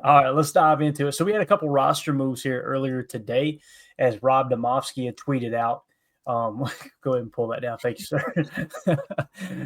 All right, let's dive into it. So we had a couple roster moves here earlier today, as Rob Domofsky had tweeted out. Go ahead and pull that down. Thank you, sir.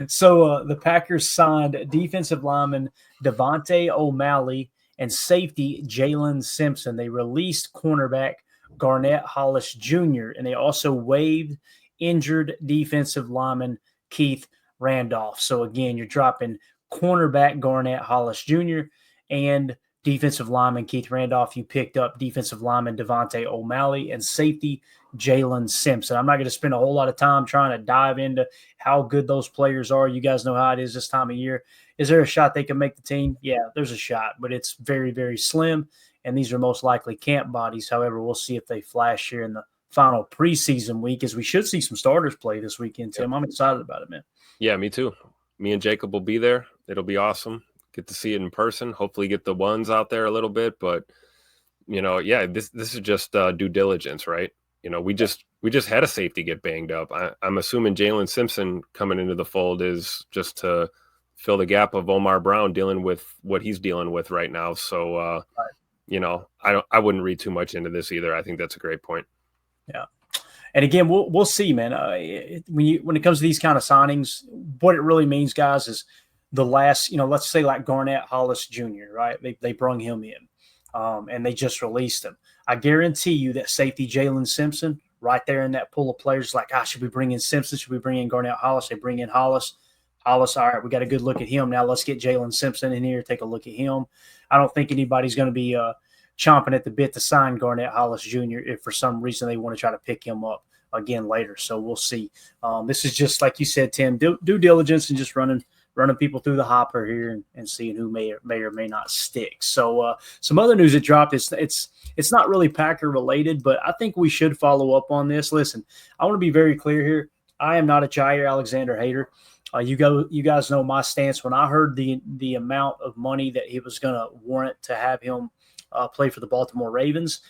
So the Packers signed defensive lineman Devontae O'Malley and safety Jalen Simpson. They released cornerback Garnett Hollis Jr., and they also waived injured defensive lineman Keith Randolph. So again, you're dropping cornerback Garnett Hollis Jr. and defensive lineman Keith Randolph. You picked up defensive lineman Devontae O'Malley and safety Jalen Simpson. I'm not going to spend a whole lot of time trying to dive into how good those players are. You guys know how it is this time of year. Is there a shot they can make the team? Yeah, there's a shot, but it's very, very slim. And these are most likely camp bodies. However, we'll see if they flash here in the final preseason week, as we should see some starters play this weekend, Tim. I'm excited about it, man. Yeah, me too. Me and Jacob will be there. It'll be awesome. Get to see it in person. Hopefully get the ones out there a little bit. But, this is just due diligence, right? We just had a safety get banged up. I'm assuming Jalen Simpson coming into the fold is just to fill the gap of Omar Brown dealing with what he's dealing with right now. So, I wouldn't read too much into this either. I think that's a great point. Yeah. And again, we'll see, man. When it comes to these kind of signings, what it really means, guys, is the last, let's say like Garnett Hollis Jr., right? They brung him in, and they just released him. I guarantee you that safety Jalen Simpson, right there in that pool of players, like, should we bring in Simpson? Should we bring in Garnett Hollis? They bring in Hollis. Hollis, all right, we got a good look at him. Now let's get Jalen Simpson in here, take a look at him. I don't think anybody's going to be chomping at the bit to sign Garnett Hollis Jr. if for some reason they want to try to pick him up again later. So we'll see. This is just, like you said, Tim, due diligence and just running people through the hopper here and seeing who may or may not stick. So some other news that dropped, it's not really Packer related, but I think we should follow up on this. Listen, I want to be very clear here. I am not a Jaire Alexander hater. You guys know my stance. When I heard the amount of money that he was going to warrant to have him play for the Baltimore Ravens,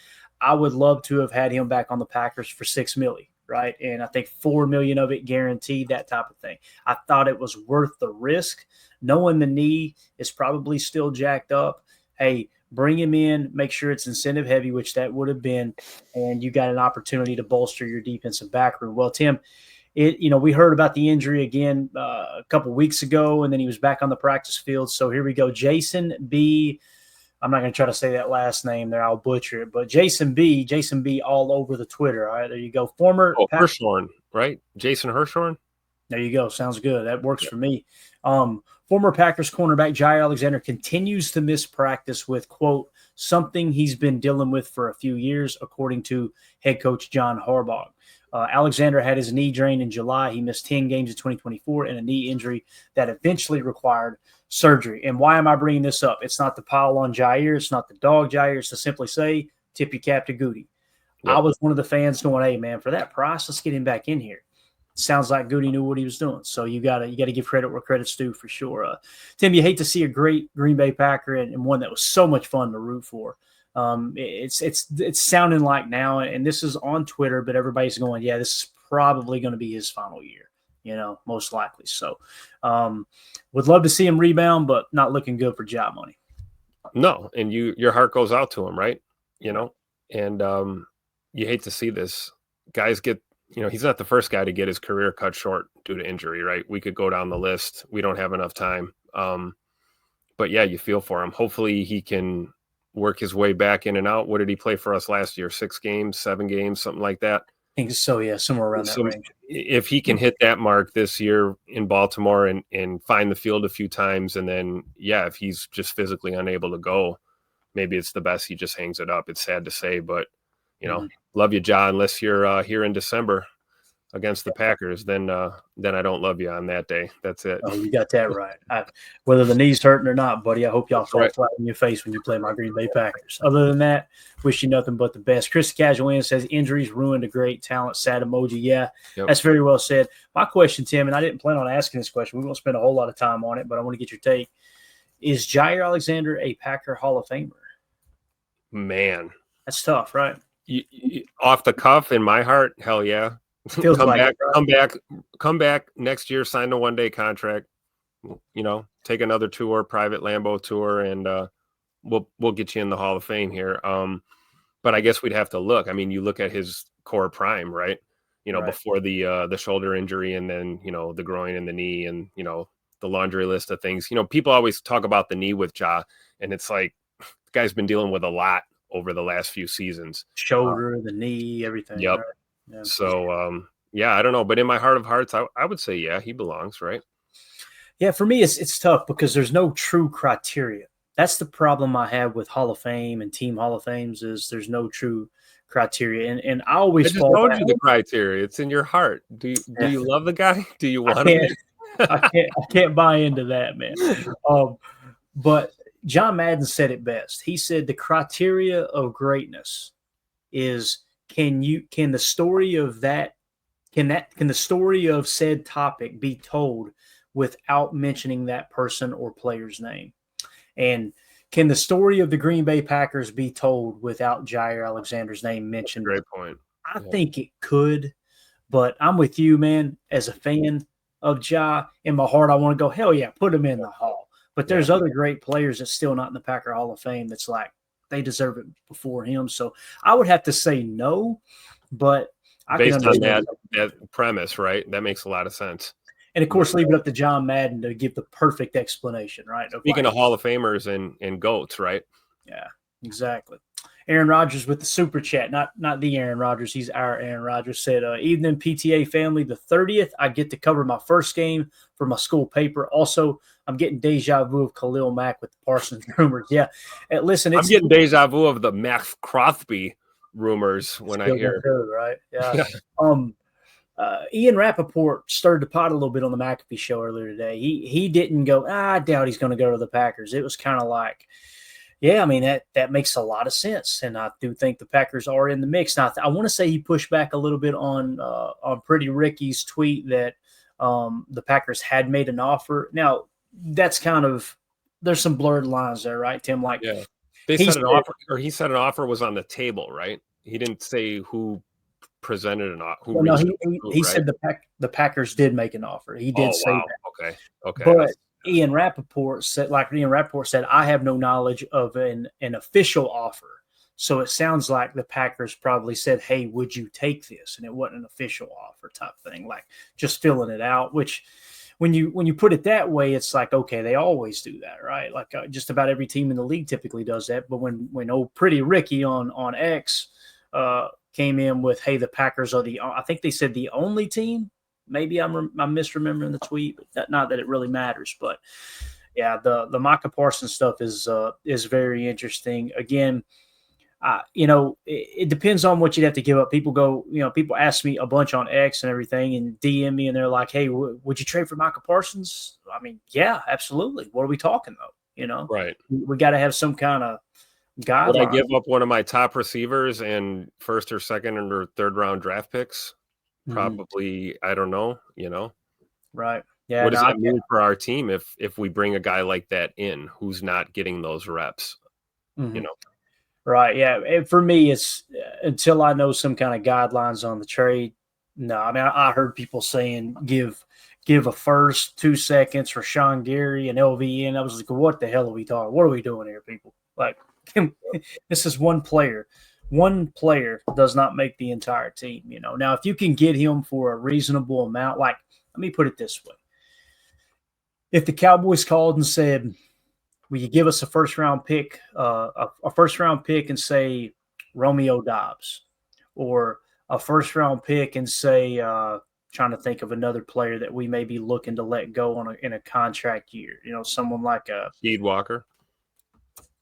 I would love to have had him back on the Packers for $6 million, right? And I think $4 million of it guaranteed, that type of thing. I thought it was worth the risk, knowing the knee is probably still jacked up. Hey, bring him in, make sure it's incentive heavy, which that would have been, and you got an opportunity to bolster your defensive back room. Well, Tim, we heard about the injury again a couple weeks ago, and then he was back on the practice field. So here we go. Jason B. I'm not going to try to say that last name there. I'll butcher it. But Jason B. all over the Twitter. All right, there you go. Hirschhorn, right? Jason Hirschhorn? There you go. Sounds good. That works for me. Former Packers cornerback Jaire Alexander continues to miss practice with, quote, something he's been dealing with for a few years, according to head coach John Harbaugh. Alexander had his knee drained in July. He missed 10 games in 2024 and a knee injury that eventually required surgery. And why am I bringing this up? It's not to pile on Jaire. It's not the dog Jaire. It's to simply say, tip your cap to Goody. Yep. I was one of the fans going, hey, man, for that price, let's get him back in here. Sounds like Goody knew what he was doing. So you gotta give credit where credit's due for sure. Tim, you hate to see a great Green Bay Packer and one that was so much fun to root for. It's sounding like now, and this is on Twitter, but everybody's going, yeah, this is probably going to be his final year, most likely. So would love to see him rebound, but not looking good for job money. No, and your heart goes out to him, right? And you hate to see this. Guys get, he's not the first guy to get his career cut short due to injury, right? We could go down the list. We don't have enough time. But yeah, you feel for him. Hopefully he can work his way back in and out. What did he play for us last year? 6 games, 7 games, something like that? I think so, yeah, somewhere around that range. If he can hit that mark this year in Baltimore and find the field a few times, and then, yeah, if he's just physically unable to go, maybe it's the best he just hangs it up. It's sad to say, but, love you, John, unless you're here in December against the Packers, then I don't love you on that day. That's it. Oh, you got that right. Whether the knee's hurting or not, buddy, I hope y'all fall flat in your face when you play my Green Bay Packers. Other than that, wish you nothing but the best. Chris Casualina says injuries ruined a great talent. Sad emoji. Yeah, yep. That's very well said. My question, Tim, and I didn't plan on asking this question. We won't spend a whole lot of time on it, but I want to get your take. Is Jaire Alexander a Packer Hall of Famer? Man. That's tough, right? Off the cuff, in my heart, hell yeah. Come back next year, sign a 1-day contract, take another tour, private Lambeau tour, and we'll get you in the Hall of Fame here. But I guess we'd have to look. I mean, you look at his core prime, right? Right. Before the shoulder injury, and then the groin and the knee, and the laundry list of things. People always talk about the knee with Ja, and it's like the guy's been dealing with a lot over the last few seasons. Shoulder, the knee, everything. Yep. Right? Yeah. So yeah, I don't know, but in my heart of hearts, I would say yeah, he belongs, right? Yeah, for me, it's tough because there's no true criteria. That's the problem I have with Hall of Fame and team Hall of Fames is there's no true criteria. And I always I just fall told back. you the criteria. It's in your heart. Do you love the guy? Do you want him? I can't buy into that, man. But John Madden said it best. He said the criteria of greatness is can the story of the story of said topic be told without mentioning that person or player's name? And can the story of the Green Bay Packers be told without Jaire Alexander's name mentioned? Great point. I think it could, but I'm with you, man. As a fan of Ja, in my heart, I want to go, hell yeah, put him in the Hall. But there's other great players that's still not in the Packer Hall of Fame that's like they deserve it before him. So I would have to say no, but I based can understand on that premise, right? That makes a lot of sense. And of course, leave it up to John Madden to give the perfect explanation, right? Speaking of Hall of Famers and GOATs, right? Yeah, exactly. Aaron Rodgers with the super chat, not the Aaron Rodgers. He's our Aaron Rodgers. Said, evening PTA family, the 30th, I get to cover my first game for my school paper. Also, I'm getting deja vu of Khalil Mack with the Parsons rumors. Yeah, listen, I'm getting deja vu of the Max Crosby rumors when I hear. Right? Yeah. Ian Rappaport stirred the pot a little bit on the McAfee show earlier today. He didn't go, I doubt he's going to go to the Packers. It was kind of like, yeah, I mean, that makes a lot of sense. And I do think the Packers are in the mix. Now, I want to say he pushed back a little bit on Pretty Ricky's tweet that the Packers had made an offer. Now, that's kind of – there's some blurred lines there, right, Tim? Like, yeah. They said an offer – or he said an offer was on the table, right? He didn't say who presented an offer. No, he said the Packers did make an offer. He did say that. Okay. But Ian Rappaport said, I have no knowledge of an official offer. So it sounds like the Packers probably said, hey, would you take this? And it wasn't an official offer type thing, like just filling it out, which when you put it that way, it's like, okay, they always do that, right? Like just about every team in the league typically does that. But when old Pretty Ricky on X came in with, hey, the Packers are I think they said the only team. Maybe I'm misremembering the tweet, but not that it really matters. But yeah, the Micah Parsons stuff is very interesting. Again, it depends on what you'd have to give up. People ask me a bunch on X and everything and DM me, and they're like, hey, would you trade for Micah Parsons? I mean, yeah, absolutely. What are we talking though? Right. We got to have some kind of guideline. Would I give up one of my top receivers and first or second or third round draft picks? Probably, I don't know, Right. Yeah. What does that mean for our team if we bring a guy like that in who's not getting those reps? Right. Yeah. And for me, it's until I know some kind of guidelines on the trade. No, I mean, I heard people saying give a first, 2 seconds for Sean Gary and LVN. I was like, what the hell are we talking? What are we doing here, people? Like, this is one player. One player does not make the entire team, Now, if you can get him for a reasonable amount, like, let me put it this way. If the Cowboys called and said, will you give us a first-round pick, a first-round pick and say Romeo Dobbs, or a first-round pick and say, trying to think of another player that we may be looking to let go in a contract year, someone like Rasheed Walker.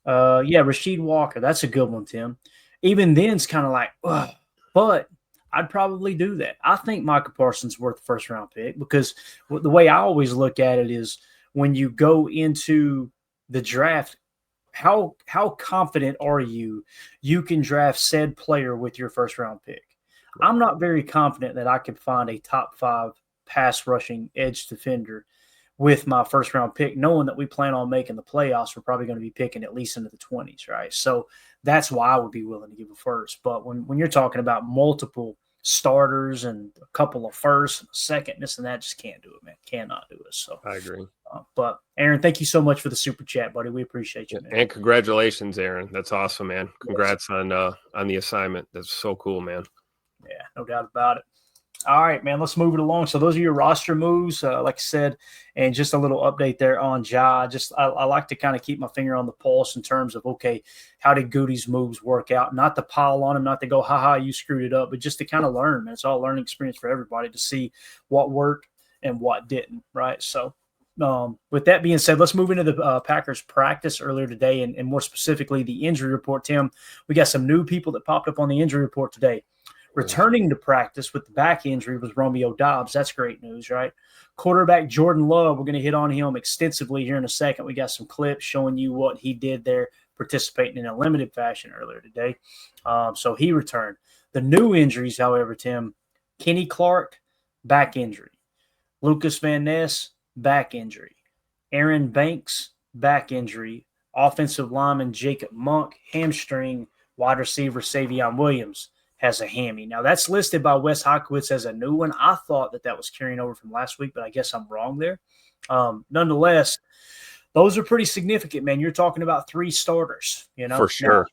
Rasheed Walker. That's a good one, Tim. Even then, it's kind of like, ugh, but I'd probably do that. I think Micah Parsons worth the first-round pick because the way I always look at it is when you go into the draft, how confident are you can draft said player with your first-round pick? I'm not very confident that I can find a top 5 pass rushing edge defender with my first-round pick, knowing that we plan on making the playoffs. We're probably going to be picking at least into the 20s, right? So that's why I would be willing to give a first. But when you're talking about multiple starters and a couple of firsts, second, this and that, just can't do it, man. Cannot do it. So I agree. But Aaron, thank you so much for the super chat, buddy. We appreciate you, man. And congratulations, Aaron. That's awesome, man. Congrats on the assignment. That's so cool, man. Yeah, no doubt about it. All right, man, let's move it along. So those are your roster moves, like I said, and just a little update there on Ja. I like to kind of keep my finger on the pulse in terms of, okay, how did Goody's moves work out? Not to pile on him, not to go, haha, you screwed it up, but just to kind of learn, man. It's all a learning experience for everybody to see what worked and what didn't, right? So with that being said, let's move into the Packers practice earlier today, and more specifically the injury report. Tim, we got some new people that popped up on the injury report today. Returning to practice with the back injury was Romeo Doubs. That's great news, right? Quarterback Jordan Love, we're going to hit on him extensively here in a second. We got some clips showing you what he did there, participating in a limited fashion earlier today. So he returned. The new injuries, however, Tim, Kenny Clark, back injury. Lucas Van Ness, back injury. Aaron Banks, back injury. Offensive lineman Jacob Monk, hamstring. Wide receiver Savion Williams has a hammy. Now, that's listed by Wes Hawkowitz as a new one. I thought that was carrying over from last week, but I guess I'm wrong there. Nonetheless, those are pretty significant, man. You're talking about 3 starters, you know. For sure. Now,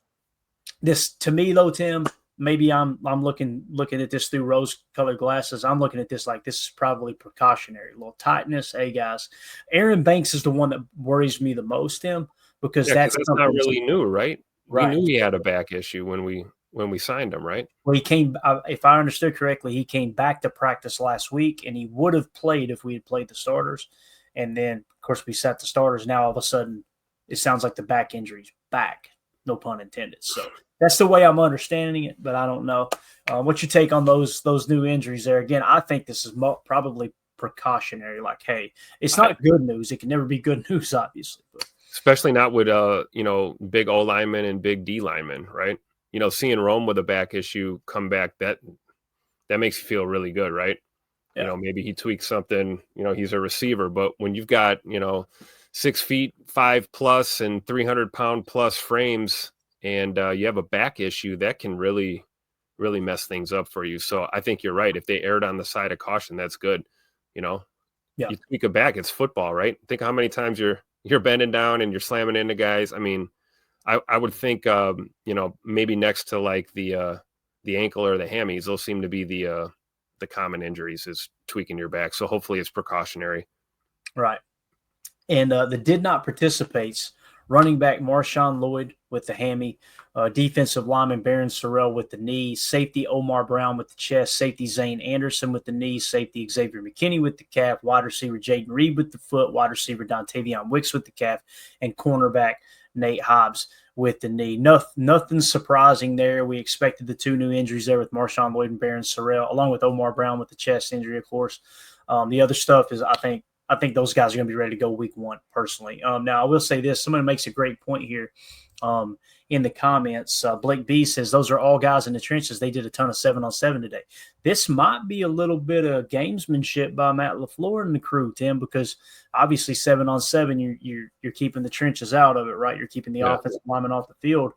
this, to me, though, Tim, maybe I'm looking at this through rose-colored glasses. I'm looking at this like this is probably precautionary. A little tightness. Hey, guys, Aaron Banks is the one that worries me the most, Tim, because that's not really new, right? Right. We knew he had a back issue when we signed him, right? Well, he came, if I understood correctly, he came back to practice last week, and he would have played if we had played the starters. And then, of course, we sat the starters. Now, all of a sudden, it sounds like the back injury's back. No pun intended. So that's the way I'm understanding it, but I don't know. What's your take on those new injuries there? Again, I think this is probably precautionary. Like, hey, it's not good news. It can never be good news, obviously. But. Especially not with, big O linemen and big D linemen, right? You know, seeing Rome with a back issue come back, that makes you feel really good, right? Yeah. You know, maybe he tweaks something, he's a receiver, but when you've got, 6'5+ and 300-pound+ frames and you have a back issue, that can really, really mess things up for you. So I think you're right. If they erred on the side of caution, that's good. You tweak a back, it's football, right? Think how many times you're bending down and you're slamming into guys. I mean, I would think, maybe next to like the ankle or the hammies, those seem to be the common injuries is tweaking your back. So hopefully it's precautionary. Right. And the did not participates, running back Marshawn Lloyd with the hammy, defensive lineman Baron Sorrell with the knee, safety Omar Brown with the chest, safety Zane Anderson with the knee, safety Xavier McKinney with the calf, wide receiver Jaden Reed with the foot, wide receiver Dontavion Wicks with the calf, and cornerback Nate Hobbs with the knee. Nothing surprising there. We expected the 2 new injuries there with Marshawn Lloyd and Baron Sorrell, along with Omar Brown with the chest injury, of course. The other stuff is, I think those guys are going to be ready to go week 1, personally. Now, I will say this. Somebody makes a great point here in the comments. Blake B says, those are all guys in the trenches. They did a ton of 7-on-7 today. This might be a little bit of gamesmanship by Matt LaFleur and the crew, Tim, because obviously 7-on-7, you're keeping the trenches out of it, right? You're keeping the offensive lineman off the field.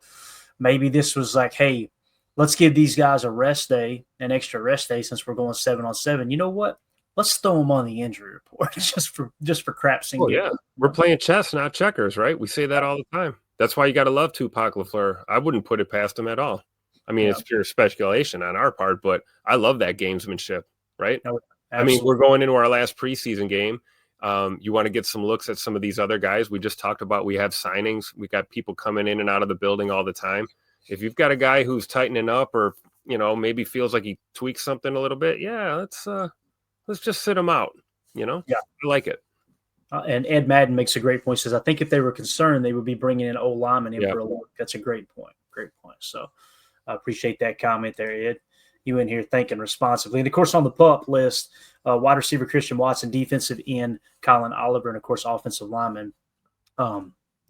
Maybe this was like, hey, let's give these guys a rest day, an extra rest day since we're going 7-on-7. You know what? Let's throw them on the injury report just for craps. Oh, yeah. We're playing chess, not checkers, right? We say that all the time. That's why you got to love Tupac LaFleur. I wouldn't put it past him at all. I mean, it's pure speculation on our part, but I love that gamesmanship, right? No, I mean, we're going into our last preseason game. You want to get some looks at some of these other guys. We just talked about we have signings. We got people coming in and out of the building all the time. If you've got a guy who's tightening up or, maybe feels like he tweaks something a little bit, let's just sit him out, I like it. And Ed Madden makes a great point. Says, I think if they were concerned, they would be bringing in old lineman in for a look. That's a great point. Great point. So I appreciate that comment there, Ed. You in here thinking responsibly. And, of course, on the pup list, wide receiver Christian Watson, defensive end Colin Oliver, and, of course, offensive lineman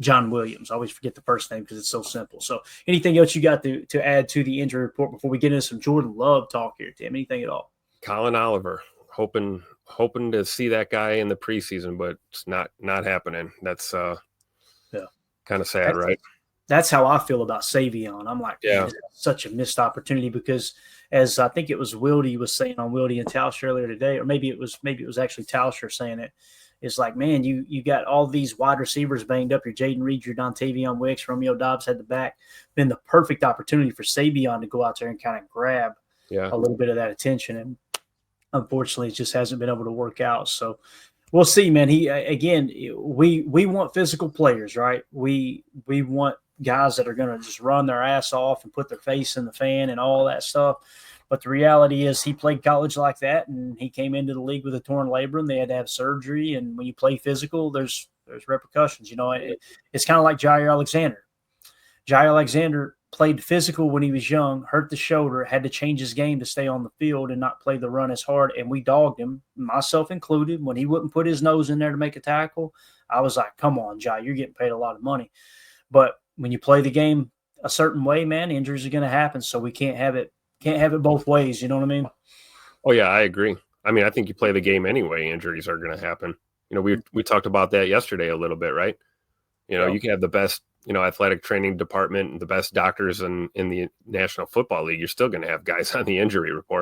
John Williams. I always forget the first name because it's so simple. So anything else you got to add to the injury report before we get into some Jordan Love talk here, Tim? Anything at all? Colin Oliver. Hoping to see that guy in the preseason, but it's not happening. That's kind of sad, right? That's how I feel about Savion. I'm like, such a missed opportunity because, as I think it was Wildy was saying on Wildy and Tausch earlier today, or maybe it was actually Tauscher saying it. It's like, man, you got all these wide receivers banged up. Your Jaden Reed, your Dontavion Wicks, Romeo Dobbs had the back. Been the perfect opportunity for Savion to go out there and kind of grab a little bit of that attention. And unfortunately, it just hasn't been able to work out. So we'll see, man. We want physical players, right? We want guys that are going to just run their ass off and put their face in the fan and all that stuff. But the reality is he played college like that, and he came into the league with a torn labrum. They had to have surgery, and when you play physical, there's repercussions. It's kind of like Jaire Alexander. Jaire Alexander played physical when he was young, hurt the shoulder, had to change his game to stay on the field and not play the run as hard, and we dogged him, myself included. When he wouldn't put his nose in there to make a tackle, I was like, come on, Jaire, you're getting paid a lot of money. But when you play the game a certain way, man, injuries are going to happen, so we can't have it both ways. You know what I mean? Oh yeah, I agree. I mean, I think you play the game anyway, injuries are going to happen. We talked about that yesterday a little bit, right? You can have the best, athletic training department and the best doctors in the National Football League. You're still going to have guys on the injury report.